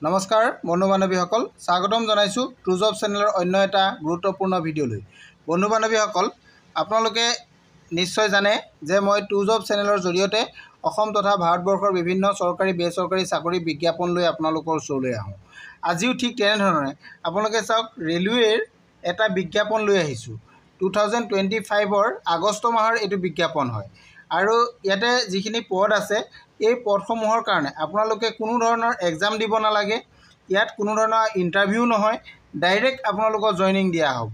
নমস্কাৰ বন্ধু বান্ধৱীসকল, স্বাগতম জনাইছোঁ ট্ৰু জব চেনেলৰ অন্য এটা গুৰুত্বপূৰ্ণ ভিডিঅ'লৈ। বন্ধু বান্ধৱীসকল, আপোনালোকে নিশ্চয় জানে যে মই ট্ৰু জব চেনেলৰ জৰিয়তে অসম তথা ভাৰতবৰ্ষৰ বিভিন্ন চৰকাৰী বেচৰকাৰী চাকৰি বিজ্ঞাপন লৈ আপোনালোকৰ ওচৰলৈ আহোঁ। আজিও ঠিক তেনেধৰণে আপোনালোকে চাওক, ৰেলৱেৰ এটা বিজ্ঞাপন লৈ আহিছোঁ। 2025 আগষ্ট মাহৰ এইটো বিজ্ঞাপন হয় আৰু ইয়াতে যিখিনি পদ আছে এই পদসমূহৰ কাৰণে আপোনালোকে কোনো ধৰণৰ এক্সাম দিব নালাগে। ইয়াত কোনো ধৰণৰ ইণ্টাৰভিউ নহয়, ডাইৰেক্ট আপোনালোকক জইনিং দিয়া হ'ব।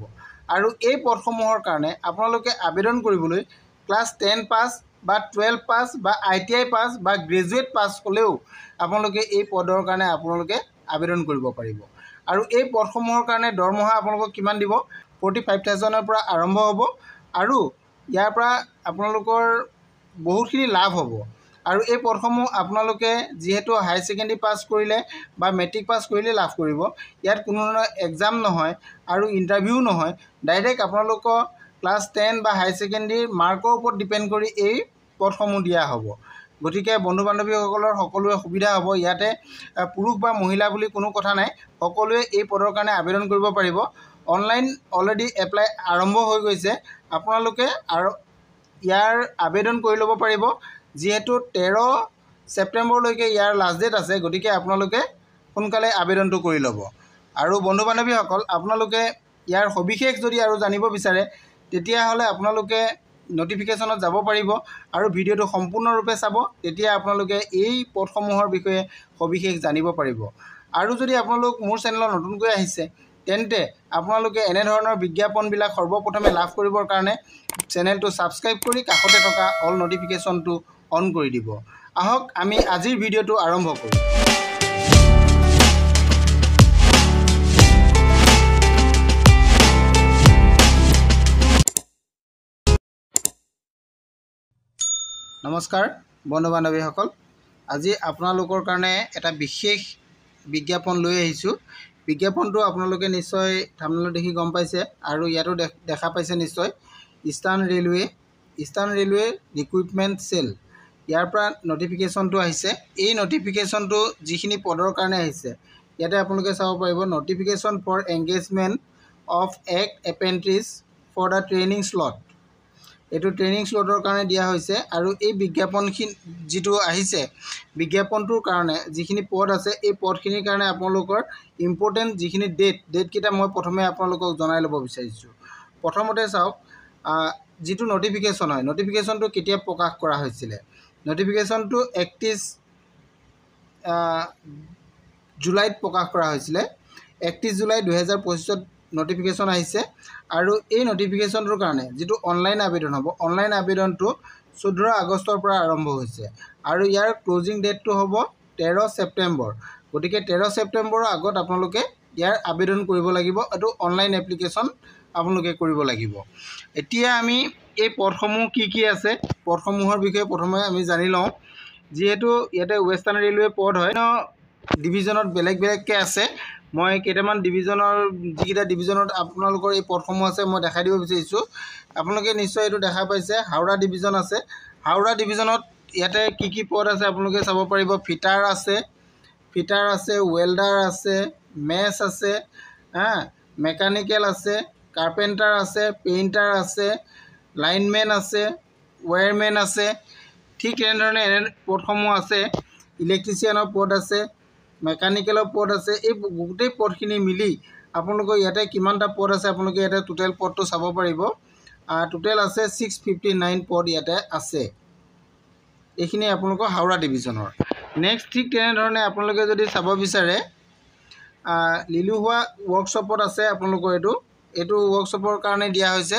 আৰু এই পদসমূহৰ কাৰণে আপোনালোকে আবেদন কৰিবলৈ ক্লাছ 10 পাছ বা 12 পাছ বা ITI পাছ বা গ্ৰেজুৱেট পাছ হ'লেও আপোনালোকে এই পদৰ কাৰণে আপোনালোকে আবেদন কৰিব পাৰিব। আৰু এই পদসমূহৰ কাৰণে দৰমহা আপোনালোকক কিমান দিব? 45,000ৰ পৰা আৰম্ভ হ'ব আৰু ইয়াৰ পৰা আপোনালোকৰ বহুতখিনি লাভ হ'ব। আৰু এই পদসমূহ আপোনালোকে যিহেতু হাই ছেকেণ্ডেৰী পাছ কৰিলে বা মেট্ৰিক পাছ কৰিলে লাভ কৰিব। ইয়াত কোনো ধৰণৰ এক্সাম নহয় আৰু ইণ্টাৰভিউ নহয়, ডাইৰেক্ট আপোনালোকৰ ক্লাছ 10 বা হাই ছেকেণ্ডেৰীৰ মাৰ্কৰ ওপৰত ডিপেণ্ড কৰি এই পদসমূহ দিয়া হ'ব। গতিকে বন্ধু বান্ধৱীসকলৰ সকলোৱে সুবিধা হ'ব। ইয়াতে পুৰুষ বা মহিলা বুলি কোনো কথা নাই, সকলোৱে এই পদৰ কাৰণে আবেদন কৰিব পাৰিব। অনলাইন অলৰেডি এপ্লাই আৰম্ভ হৈ গৈছে। আপোনালোকে আৰু ইয়াৰ আবেদন কৰি ল'ব পাৰিব। যিহেতু 13 ছেপ্টেম্বৰলৈকে ইয়াৰ লাষ্ট ডেট আছে, গতিকে আপোনালোকে সোনকালে আবেদনটো কৰি ল'ব। আৰু বন্ধু বান্ধৱীসকল, আপোনালোকে ইয়াৰ সবিশেষ যদি আৰু জানিব বিচাৰে তেতিয়াহ'লে আপোনালোকে নটিফিকেশ্যনত যাব পাৰিব আৰু ভিডিঅ'টো সম্পূৰ্ণৰূপে চাব। তেতিয়া আপোনালোকে এই পদসমূহৰ বিষয়ে সবিশেষ জানিব পাৰিব। আৰু যদি আপোনালোক মোৰ চেনেলত নতুনকৈ আহিছে তেন্তে আপোনালোকে এনেধৰণৰ বিজ্ঞাপনবিলাক সৰ্বপ্ৰথমে লাভ কৰিবৰ কাৰণে চেনেলটো ছাবস্ক্ৰাইব কৰি কাষতে থকা অল নটিফিকেশ্যনটো অন কৰি দিব। আহক আমি আজিৰ ভিডিঅ'টো আৰম্ভ কৰোঁ। নমস্কাৰ বন্ধু বান্ধৱীসকল, আজি আপোনালোকৰ কাৰণে এটা বিশেষ বিজ্ঞাপন লৈ আহিছোঁ। বিজ্ঞাপনটো আপোনালোকে নিশ্চয় থাম্বনেইলত দেখি গম পাইছে আৰু ইয়াতো দেখা পাইছে নিশ্চয়। ইষ্টাৰ্ণ ৰেলৱে ৰিক্ৰুইটমেণ্ট চেল, ইয়াৰ পৰা নটিফিকেশ্যনটো আহিছে। এই নটিফিকেশ্যনটো যিখিনি পদৰ কাৰণে আহিছে ইয়াতে আপোনালোকে চাব পাৰিব। Notification for engagement of apprentice for the training slot, এইটো ট্ৰেইনিং স্লটৰ কাৰণে দিয়া হৈছে। আৰু এই বিজ্ঞাপনখিনি যিটো আহিছে, বিজ্ঞাপনটোৰ কাৰণে যিখিনি পদ আছে এই পদখিনিৰ কাৰণে আপোনালোকৰ ইম্পৰ্টেণ্ট যিখিনি ডেটকেইটা মই প্ৰথমে আপোনালোকক জনাই ল'ব বিচাৰিছোঁ। প্ৰথমতে চাওক, যিটো নটিফিকেশ্যন হয়, নটিফিকেশ্যনটো কেতিয়া প্ৰকাশ কৰা হৈছিলে? নটিফিকেশ্যনটো 31 জুলাইত প্ৰকাশ কৰা হৈছিলে। 31 জুলাই 2025 নটিফিকেশ্যন আহিছে। আৰু এই নটিফিকেশ্যনটোৰ কাৰণে যিটো অনলাইন আবেদন হ'ব, অনলাইন আবেদনটো 14 আগষ্টৰ পৰা আৰম্ভ হৈছে আৰু ইয়াৰ ক্লজিং ডেটটো হ'ব 13 ছেপ্টেম্বৰ। গতিকে 13 ছেপ্টেম্বৰৰ আগত আপোনালোকে ইয়াৰ আবেদন কৰিব লাগিব। এইটো অনলাইন এপ্লিকেশ্যন আপোনালোকে কৰিব লাগিব। এতিয়া আমি এই পদসমূহ কি আছে, পদসমূহৰ বিষয়ে প্ৰথমে আমি জানি লওঁ। যিহেতু ইয়াতে ৱেষ্টাৰ্ণ ৰেলৱে পদ হয়, ডিভিজনত বেলেগকৈ আছে। মই কেইটামান ডিভিজনৰ যিকেইটা ডিভিজনত আপোনালোকৰ এই পদসমূহ আছে মই দেখাই দিব বিচাৰিছোঁ। আপোনালোকে নিশ্চয় এইটো দেখা পাইছে, হাওৰা ডিভিজন আছে। হাওৰা ডিভিজনত ইয়াতে কি পদ আছে আপোনালোকে চাব পাৰিব। ফিটাৰ আছে, ৱেল্ডাৰ আছে, মেচ আছে, মেকানিকেল আছে, কাৰ্পেণ্টাৰ আছে, পেইণ্টাৰ আছে, লাইনমেন আছে, ৱায়াৰমেন আছে। ঠিক তেনেধৰণে এনে পদসমূহ আছে। ইলেক্ট্ৰিচিয়ানৰ পদ আছে, মেকানিকেলৰ পদ আছে। এই গোটেই পদখিনি মিলি আপোনালোকৰ ইয়াতে কিমানটা পদ আছে আপোনালোকে ইয়াতে টোটেল পদটো চাব পাৰিব। টোটেল আছে 659 পদ ইয়াতে আছে। এইখিনি আপোনালোকৰ হাওৰা ডিভিজনৰ। নেক্সট ঠিক তেনেধৰণে আপোনালোকে যদি চাব বিচাৰে, লিলুহুৱা ৱৰ্কশ্বপত আছে আপোনালোকৰ এইটো ৱৰ্কশ্বপৰ কাৰণে দিয়া হৈছে।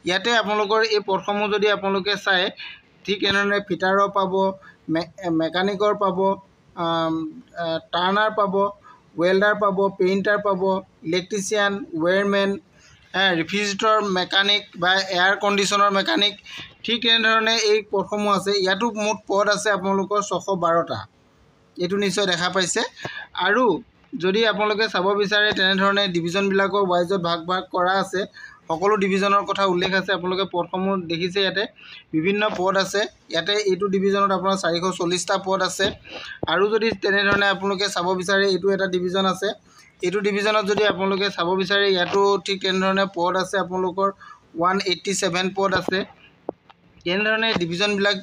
ইয়াতে আপোনালোকৰ এই পদসমূহ যদি আপোনালোকে চায়, ঠিক এনেধৰণে ফিটাৰৰ পাব, মেকানিকৰ পাব, টাৰ্ণাৰ পাব, ৱেল্ডাৰ পাব, পেইণ্টাৰ পাব, ইলেক্ট্ৰিচিয়ান, ৱায়াৰমেন, ৰেফ্ৰিজাৰেটৰ মেকানিক বা এয়াৰ কণ্ডিশ্যনৰ মেকানিক। ঠিক তেনেধৰণে এই পদসমূহ আছে। ইয়াতো মুঠ পদ আছে আপোনালোকৰ 612টা। এইটো নিশ্চয় দেখা পাইছে। আৰু যদি আপোনালোকে চাব বিচাৰে তেনেধৰণে ডিভিজনবিলাকৰ ৱাইজত ভাগ কৰা আছে। সকলো ডিভিজনৰ কথা উল্লেখ আছে। আপোনালোকে পদসমূহ দেখিছে, ইয়াতে বিভিন্ন পদ আছে। ইয়াতে এইটো ডিভিজনত আপোনাৰ 440টা পদ আছে। আৰু যদি তেনেধৰণে আপোনালোকে চাব বিচাৰে, এইটো এটা ডিভিজন আছে। এইটো ডিভিজনত যদি আপোনালোকে চাব বিচাৰে, ইয়াতো ঠিক তেনেধৰণে পদ আছে। আপোনালোকৰ 187 পদ আছে। তেনেধৰণে ডিভিজনবিলাক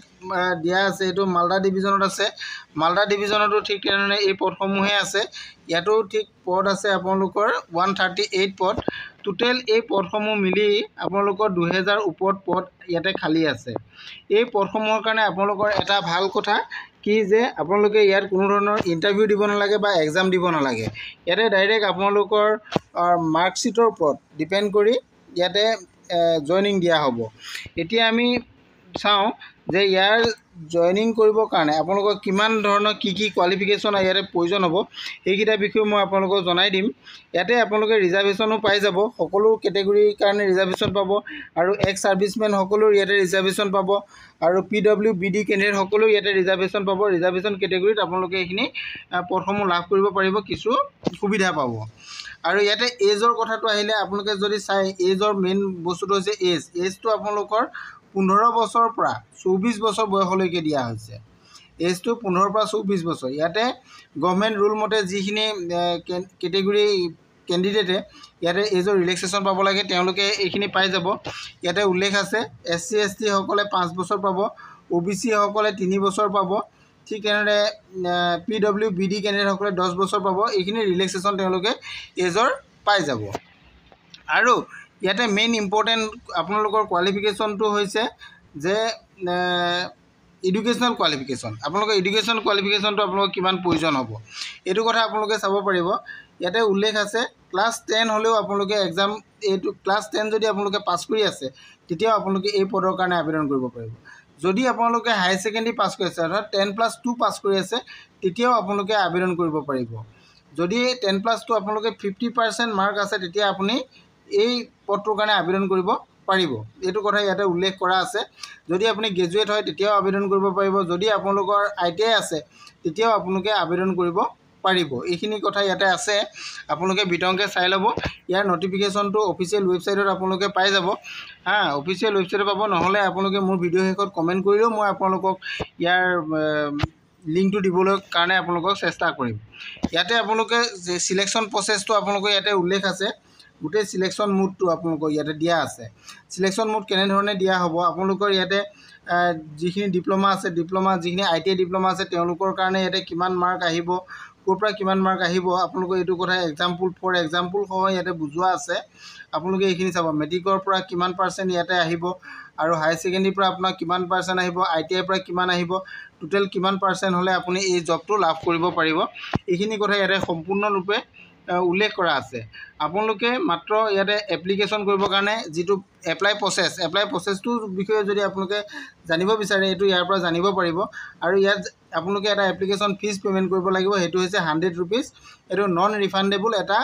দিয়া আছে। এইটো মালদা ডিভিজনত আছে। মালদা ডিভিজনতো ঠিক তেনেধৰণে এই পদসমূহে আছে। ইয়াতো ঠিক পদ আছে আপোনালোকৰ 138 পদ। টোটেল এই পদসমূহ মিলি আপোনালোকৰ 2000 ওপৰত পদ ইয়াতে খালী আছে। এই পদসমূহৰ কাৰণে আপোনালোকৰ এটা ভাল কথা কি যে আপোনালোকে ইয়াত কোনো ধৰণৰ ইণ্টাৰভিউ দিব নালাগে বা এক্সাম দিব নালাগে। ইয়াতে ডাইৰেক্ট আপোনালোকৰ মাৰ্কশ্বিটৰ ওপৰত ডিপেণ্ড কৰি ইয়াতে জইনিং দিয়া হ'ব। এতিয়া আমি চাওঁ যে ইয়াৰ জইনিং কৰিবৰ কাৰণে আপোনালোকৰ কিমান ধৰণৰ কি কোৱালিফিকেশ্যন ইয়াতে প্ৰয়োজন হ'ব, সেইকেইটা বিষয়ে মই আপোনালোকক জনাই দিম। ইয়াতে আপোনালোকে ৰিজাৰ্ভেশ্যনো পাই যাব। সকলো কেটেগৰীৰ কাৰণে ৰিজাৰ্ভেশ্যন পাব। আৰু এক্স ছাৰ্ভিচমেন সকলো ইয়াতে ৰিজাৰ্ভেশ্যন পাব। আৰু PWBD কেণ্ডিডেট সকলো ইয়াতে ৰিজাৰ্ভেশ্যন পাব। ৰিজাৰ্ভেশ্যন কেটেগৰীত আপোনালোকে এইখিনি পদসমূহ লাভ কৰিব পাৰিব, কিছু সুবিধা পাব। আৰু ইয়াতে এজৰ কথাটো আহিলে, আপোনালোকে যদি চাই, এজৰ মেইন বস্তুটো হৈছে এজটো আপোনালোকৰ 15 বছৰৰ পৰা 24 বছৰ বয়সলৈকে দিয়া হৈছে। এজটো 15 পৰা 24 বছৰ। ইয়াতে গভৰ্ণমেণ্ট ৰুল মতে যিখিনি কেটেগৰী কেণ্ডিডেটে ইয়াতে এজৰ ৰিলেক্সেশ্যন পাব লাগে, তেওঁলোকে এইখিনি পাই যাব। ইয়াতে উল্লেখ আছে, SC ST সকলে 5 বছৰ পাব, OBC সকলে 3 বছৰ পাব। ঠিক তেনেদৰে PWBD কেণ্ডিডেটসকলে 10 বছৰ পাব। এইখিনি ৰিলেক্সেশ্যন তেওঁলোকে এজৰ পাই যাব। আৰু ইয়াতে মেইন ইম্পৰ্টেণ্ট আপোনালোকৰ কোৱালিফিকেশ্যনটো হৈছে যে এডুকেশ্যনেল কোৱালিফিকেশ্যন। আপোনালোকৰ এডুকেশ্যন কোৱালিফিকেশ্যনটো আপোনালোকৰ কিমান প্ৰয়োজন হ'ব, এইটো কথা আপোনালোকে চাব পাৰিব। ইয়াতে উল্লেখ আছে, ক্লাছ 10 হ'লেও আপোনালোকে এক্সাম, এইটো ক্লাছ 10 যদি আপোনালোকে পাছ কৰি আছে, তেতিয়াও আপোনালোকে এই পদৰ কাৰণে আবেদন কৰিব পাৰিব। যদি আপোনালোকে হায়াৰ ছেকেণ্ডেৰী পাছ কৰি আছে, অৰ্থাৎ 10+2 পাছ কৰি আছে, তেতিয়াও আপোনালোকে আবেদন কৰিব পাৰিব। যদি 10+2 আপোনালোকে 50% মাৰ্ক আছে, তেতিয়া আপুনি এই পদটোৰ কাৰণে আবেদন কৰিব পাৰিব। এইটো কথা ইয়াতে উল্লেখ কৰা আছে। যদি আপুনি গ্ৰেজুৱেট হয়, তেতিয়াও আবেদন কৰিব পাৰিব। যদি আপোনালোকৰ ITI আছে, তেতিয়াও আপোনালোকে আবেদন কৰিব পাৰিব। এইখিনি কথা ইয়াতে আছে, আপোনালোকে বিতংকে চাই ল'ব। ইয়াৰ নটিফিকেশ্যনটো অফিচিয়েল ৱেবছাইটত আপোনালোকে পাই যাব। অফিচিয়েল ৱেবছাইটত পাব। নহ'লে আপোনালোকে মোৰ ভিডিঅ' শেষত কমেণ্ট কৰিলেও মই আপোনালোকক ইয়াৰ লিংকটো দিবলৈ কাৰণে আপোনালোকক চেষ্টা কৰিম। ইয়াতে আপোনালোকে চিলেকশ্যন প্ৰচেছটো আপোনালোকৰ ইয়াতে উল্লেখ আছে। গোটেই চিলেকশ্যন মোডটো আপোনালোকৰ ইয়াতে দিয়া আছে। চিলেকশ্যন মোড কেনেধৰণে দিয়া হ'ব, আপোনালোকৰ ইয়াতে যিখিনি ডিপ্ল'মা আছে, যিখিনি ITI ডিপ্ল'মা আছে, তেওঁলোকৰ কাৰণে ইয়াতে কিমান মাৰ্ক আহিব, ক'ৰ পৰা কিমান মাৰ্ক আহিব, আপোনালোকৰ এইটো কথা এক্সাম্পল সহ ইয়াতে বুজোৱা আছে। আপোনালোকে এইখিনি চাব। মেট্ৰিকৰ পৰা কিমান % ইয়াতে আহিব, আৰু হায়াৰ ছেকেণ্ডেৰীৰ পৰা আপোনাৰ কিমান % আহিব, ITIৰ পৰা কিমান আহিব, টোটেল কিমান % হ'লে আপুনি এই জবটো লাভ কৰিব পাৰিব, এইখিনি কথা ইয়াতে সম্পূৰ্ণৰূপে উল্লেখ কৰা আছে। আপোনালোকে মাত্ৰ ইয়াতে এপ্লিকেশ্যন কৰিবৰ কাৰণে যিটো এপ্লাই প্ৰচেছটোৰ বিষয়ে যদি আপোনালোকে জানিব বিচাৰে, এইটো ইয়াৰ পৰা জানিব পাৰিব। আৰু ইয়াত আপোনালোকে এটা এপ্লিকেশ্যন ফিজ পে'মেণ্ট কৰিব লাগিব, সেইটো হৈছে 100 ৰুপিজ। এইটো নন ৰিফাণ্ডেবল এটা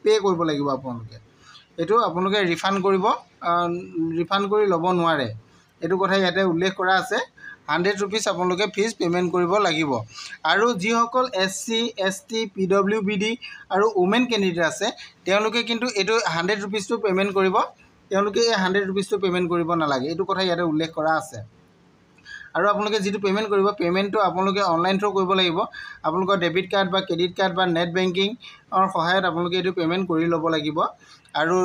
পে' কৰিব লাগিব আপোনালোকে। এইটো আপোনালোকে ৰিফাণ্ড কৰি ল'ব নোৱাৰে। এইটো কথা ইয়াতে উল্লেখ কৰা আছে। 100 ৰুপিজ আপোনালোকে ফিজ পে'মেণ্ট কৰিব লাগিব। আৰু যিসকল SC ST PWBD আৰু ওমেন কেণ্ডিডেট আছে, তেওঁলোকে কিন্তু এইটো 100 ৰুপিজটো পে'মেণ্ট কৰিব। তেওঁলোকে এই 100 ৰুপিজটো পে'মেণ্ট কৰিব নালাগে, এইটো কথা ইয়াতে উল্লেখ কৰা আছে। আৰু আপোনালোকে যিটো পে'মেণ্ট কৰিব, পে'মেণ্টটো আপোনালোকে অনলাইন থ্ৰু কৰিব লাগিব। আপোনালোকৰ ডেবিট কাৰ্ড বা ক্ৰেডিট কাৰ্ড বা নেট বেংকিঙৰ সহায়ত আপোনালোকে এইটো পে'মেণ্ট কৰি ল'ব লাগিব। আৰু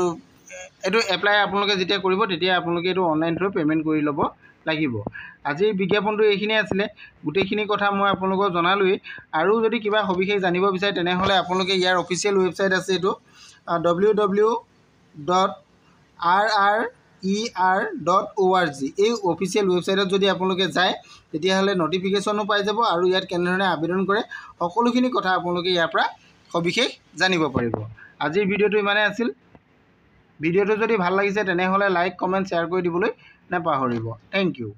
এইটো এপ্লাই আপোনালোকে যেতিয়া কৰিব, তেতিয়া আপোনালোকে এইটো অনলাইন থ্ৰু পে'মেণ্ট কৰি ল'ব লাগিব। আজিৰ বিজ্ঞাপনটো এইখিনিয়ে আছিলে। গোটেইখিনি কথা মই আপোনালোকক জনালোৱেই। আৰু যদি কিবা সবিশেষ জানিব বিচাৰে, তেনেহ'লে আপোনালোকে ইয়াৰ অফিচিয়েল ৱেবছাইট আছে, এইটো www.rrer.org। এই অফিচিয়েল ৱেবছাইটত যদি আপোনালোকে যায়, তেতিয়াহ'লে নটিফিকেশ্যনো পাই যাব। আৰু ইয়াত কেনেধৰণে আবেদন কৰে, সকলোখিনি কথা আপোনালোকে ইয়াৰ পৰা সবিশেষ জানিব পাৰিব। আজিৰ ভিডিঅ'টো ইমানেই আছিল। ভিডিঅ'টো যদি ভাল লাগিছে, তেনেহ'লে লাইক, কমেণ্ট, শ্বেয়াৰ কৰি দিবলৈ নাপাহৰিব। Thank U.